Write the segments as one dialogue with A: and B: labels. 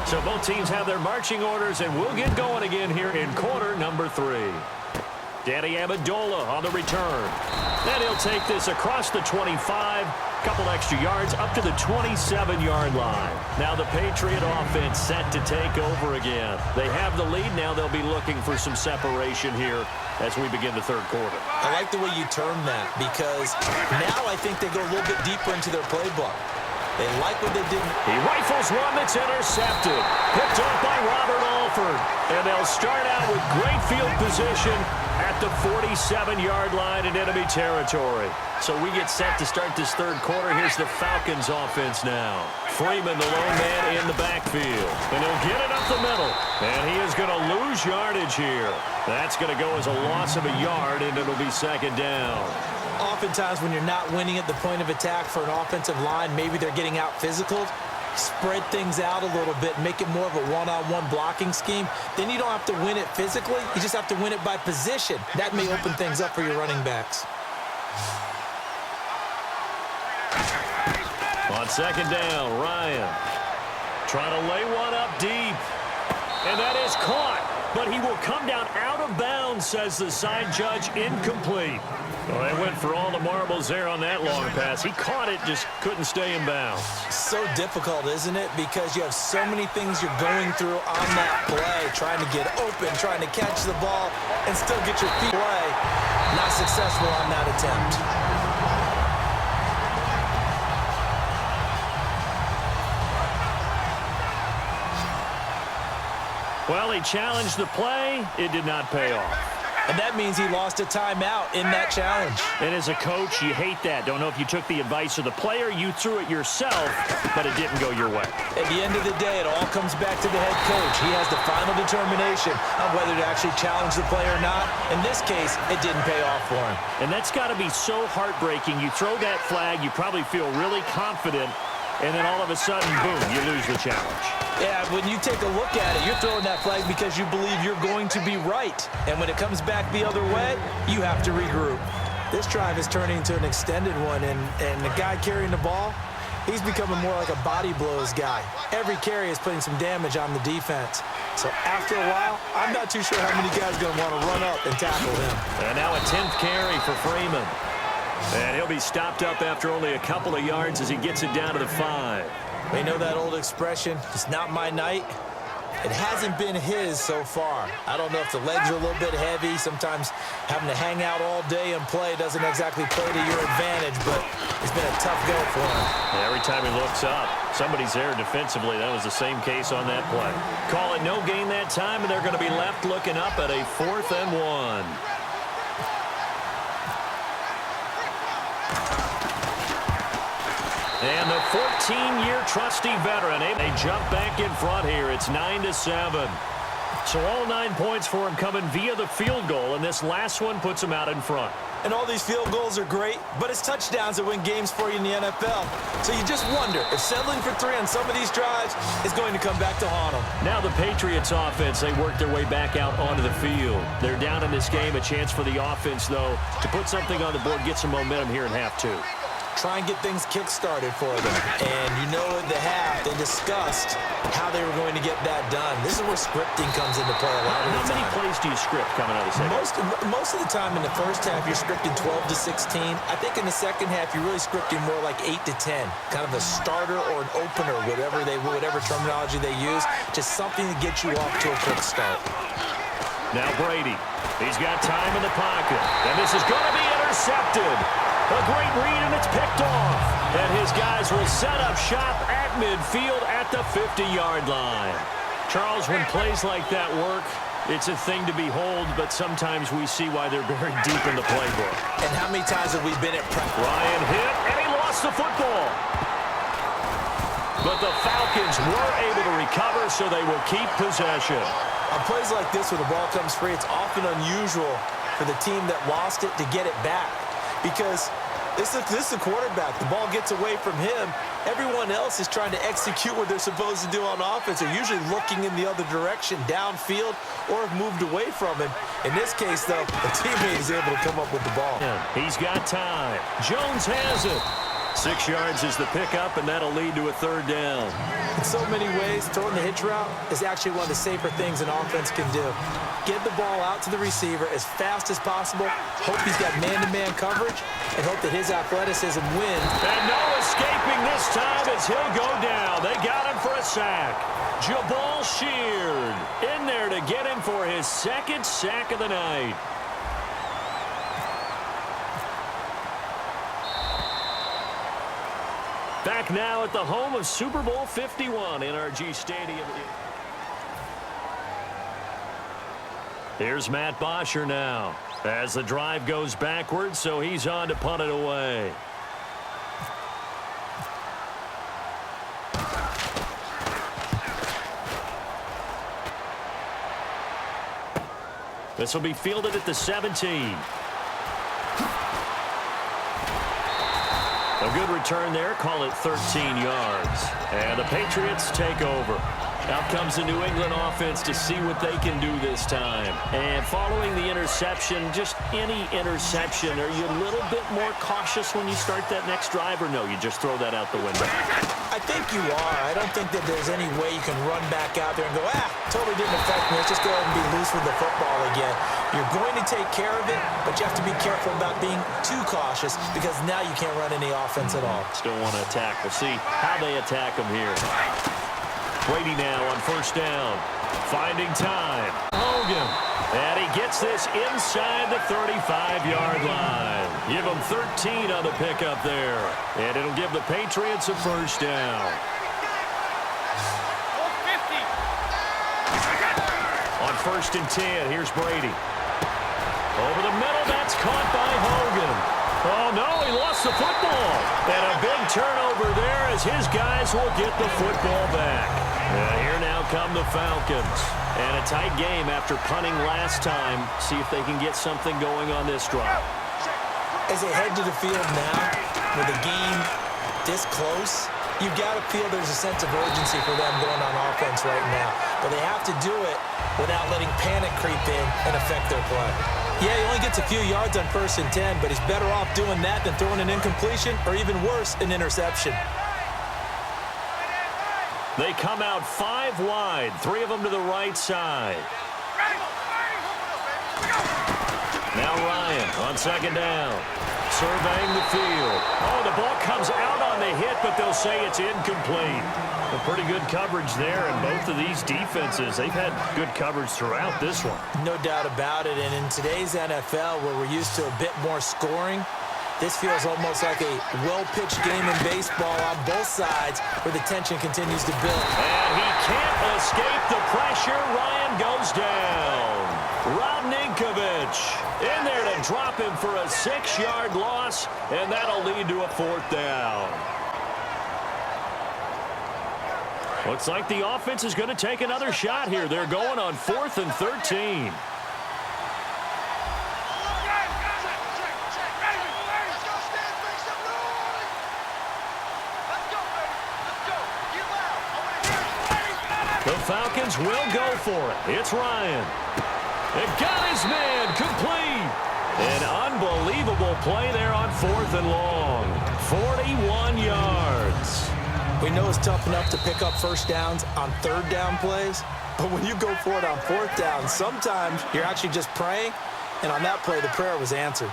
A: So both teams have their marching orders, and we'll get going again here in quarter number 3. Danny Amendola on the return. And he'll take this across the 25, couple extra yards up to the 27-yard line. Now the Patriot offense set to take over again. They have the lead. Now they'll be looking for some separation here as we begin the third quarter.
B: I like the way you term that, because now I think they go a little bit deeper into their playbook. They like what they did.
A: He rifles one that's intercepted. Picked off by Robert Alford. And they'll start out with great field position at the 47-yard line in enemy territory. So we get set to start this third quarter. Here's the Falcons offense now. Freeman, the lone man in the backfield. And he'll get it up the middle. And he is going to lose yardage here. That's going to go as a loss of a yard, and it'll be second down.
B: Oftentimes when you're not winning at the point of attack for an offensive line, maybe they're getting out physical, spread things out a little bit, make it more of a one-on-one blocking scheme. Then you don't have to win it physically. You just have to win it by position. That may open things up for your running backs.
A: On second down, Ryan trying to lay one up deep. And that is caught. But he will come down out of bounds, says the side judge. Incomplete. Well, they went for all the marbles there on that long pass. He caught it, just couldn't stay in bounds.
B: So difficult, isn't it? Because you have so many things you're going through on that play, trying to get open, trying to catch the ball, and still get your feet away. Not successful on that attempt.
A: Well, he challenged the play. It did not pay off.
B: And that means he lost a timeout in that challenge.
A: And as a coach, you hate that. Don't know if you took the advice of the player. You threw it yourself, but it didn't go your way.
B: At the end of the day, it all comes back to the head coach. He has the final determination on whether to actually challenge the play or not. In this case, it didn't pay off for him.
A: And that's got to be so heartbreaking. You throw that flag, you probably feel really confident, and then all of a sudden, boom, you lose the challenge.
B: Yeah, when you take a look at it, you're throwing that flag because you believe you're going to be right. And when it comes back the other way, you have to regroup. This drive is turning into an extended one, and the guy carrying the ball, he's becoming more like a body blows guy. Every carry is putting some damage on the defense. So after a while, I'm not too sure how many guys are going to want to run up and tackle him.
A: And now a 10th carry for Freeman. And he'll be stopped up after only a couple of yards as he gets it down to the 5.
B: They know that old expression, it's not my night. It hasn't been his so far. I don't know if the legs are a little bit heavy. Sometimes having to hang out all day and play doesn't exactly play to your advantage, but it's been a tough go for him.
A: Yeah, every time he looks up, somebody's there defensively. That was the same case on that play. Call it no gain that time, and they're going to be left looking up at a 4th and 1. And the 14-year trusty veteran, they jump back in front here. It's 9-7. So all 9 points for him coming via the field goal, and this last one puts him out in front.
B: And all these field goals are great, but it's touchdowns that win games for you in the NFL. So you just wonder if settling for 3 on some of these drives is going to come back to haunt them.
A: Now the Patriots offense, they work their way back out onto the field. They're down in this game. A chance for the offense, though, to put something on the board, get some momentum here in half 2.
B: Try and get things kick-started for them. And you know at the half, they discussed how they were going to get that done. This is where scripting comes into play a lot of the time.
A: How many plays do you script coming out of the second?
B: Most of the time in the first half, you're scripting 12 to 16. I think in the second half, you're really scripting more like 8 to 10. Kind of a starter or an opener, whatever terminology they use. Just something to get you off to a quick start.
A: Now Brady. He's got time in the pocket. And this is going to be intercepted. A great read, and it's picked off. And his guys will set up shop at midfield at the 50-yard line. Charles, when plays like that work, it's a thing to behold, but sometimes we see why they're very deep in the playbook.
B: And how many times have we been at practice?
A: Ryan hit, and he lost the football. But the Falcons were able to recover, so they will keep possession.
B: On plays like this where the ball comes free, it's often unusual for the team that lost it to get it back. Because this is the quarterback. The ball gets away from him. Everyone else is trying to execute what they're supposed to do on offense. They're usually looking in the other direction, downfield, or have moved away from him. In this case, though, the teammate is able to come up with the ball.
A: Yeah, he's got time. Jones has it. 6 yards is the pickup, and that'll lead to a 3rd down.
B: In so many ways, throwing the hitch route is actually one of the safer things an offense can do. Get the ball out to the receiver as fast as possible, hope he's got man-to-man coverage, and hope that his athleticism wins.
A: And no escaping this time as he'll go down. They got him for a sack. Jabal Sheard in there to get him for his 2nd sack of the night. Back now at the home of Super Bowl 51, NRG Stadium. Here's Matt Bosher now as the drive goes backwards, so he's on to punt it away. This will be fielded at the 17. A good return there. Call it 13 yards. And the Patriots take over. Out comes the New England offense to see what they can do this time. And following the interception, just any interception, are you a little bit more cautious when you start that next drive, or no, you just throw that out the window?
B: I think you are. I don't think that there's any way you can run back out there and go, totally didn't affect me. Let's just go ahead and be loose with the football again. You're going to take care of it, but you have to be careful about being too cautious because now you can't run any offense at all.
A: Still want to attack. We'll see how they attack them here. Brady now on 1st down. Finding time. Hogan. And he gets this inside the 35-yard line. Give him 13 on the pickup there. And it'll give the Patriots a 1st down. On 1st and 10, here's Brady. Over the middle, that's caught by Hogan. Oh, no, he lost the football. And a big turnover there as his guys will get the football back. Here now come the Falcons. And a tight game after punting last time. See if they can get something going on this drive.
B: As they head to the field now, with the game this close, you've got to feel there's a sense of urgency for them going on offense right now. But they have to do it without letting panic creep in and affect their play. Yeah, he only gets a few yards on 1st and 10, but he's better off doing that than throwing an incompletion or even worse, an interception.
A: They come out 5 wide, 3 of them to the right side. Now Ryan on 2nd down, surveying the field. Oh, the ball comes out on the hit, but they'll say it's incomplete. A pretty good coverage there, and both of these defenses, they've had good coverage throughout this one.
B: No doubt about it, and in today's NFL, where we're used to a bit more scoring, this feels almost like a well-pitched game in baseball on both sides where the tension continues to build.
A: And he can't escape the pressure. Ryan goes down. Rob Ninkovich in there to drop him for a 6-yard loss, and that'll lead to a 4th down. Looks like the offense is going to take another shot here. They're going on 4th and 13. The Falcons will go for it. It's Ryan. It got his man complete. An unbelievable play there on 4th and long. 41 yards.
B: We know it's tough enough to pick up 1st downs on 3rd down plays, but when you go for it on 4th down, sometimes you're actually just praying, and on that play, the prayer was answered.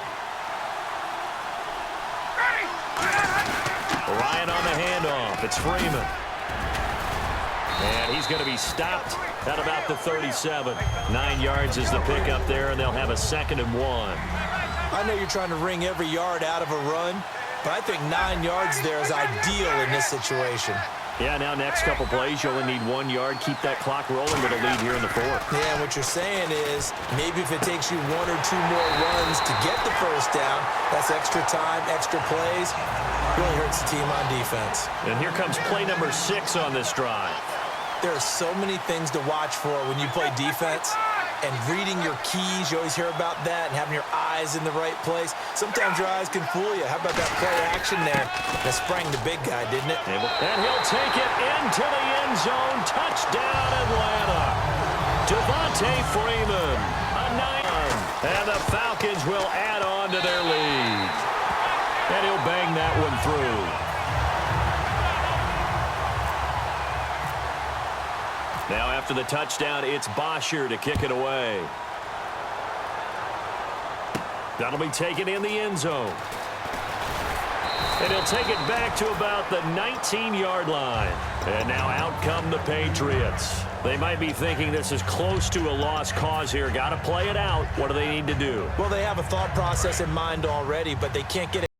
A: Ryan on the handoff. It's Freeman. And he's going to be stopped at about the 37. 9 yards is the pickup there, and they'll have a 2nd and 1.
B: I know you're trying to wring every yard out of a run, but I think 9 yards there is ideal in this situation.
A: Yeah, now next couple plays, you only need 1 yard. Keep that clock rolling with a lead here in the 4th.
B: Yeah, and what you're saying is maybe if it takes you 1 or 2 more runs to get the 1st down, that's extra time, extra plays. Really hurts the team on defense.
A: And here comes play number 6 on this drive.
B: There are so many things to watch for when you play defense, and reading your keys, you always hear about that, and having your eyes in the right place. Sometimes your eyes can fool you. How about that play action there? That sprang the big guy, didn't it?
A: And he'll take it into the end zone. Touchdown, Atlanta. Devontae Freeman, a 9. And the Falcons will add on to their lead. And he'll bang that one through. Now after the touchdown, it's Bosher to kick it away. That'll be taken in the end zone. And he'll take it back to about the 19-yard line. And now out come the Patriots. They might be thinking this is close to a lost cause here. Got to play it out. What do they need to do?
B: Well, they have a thought process in mind already, but they can't get it.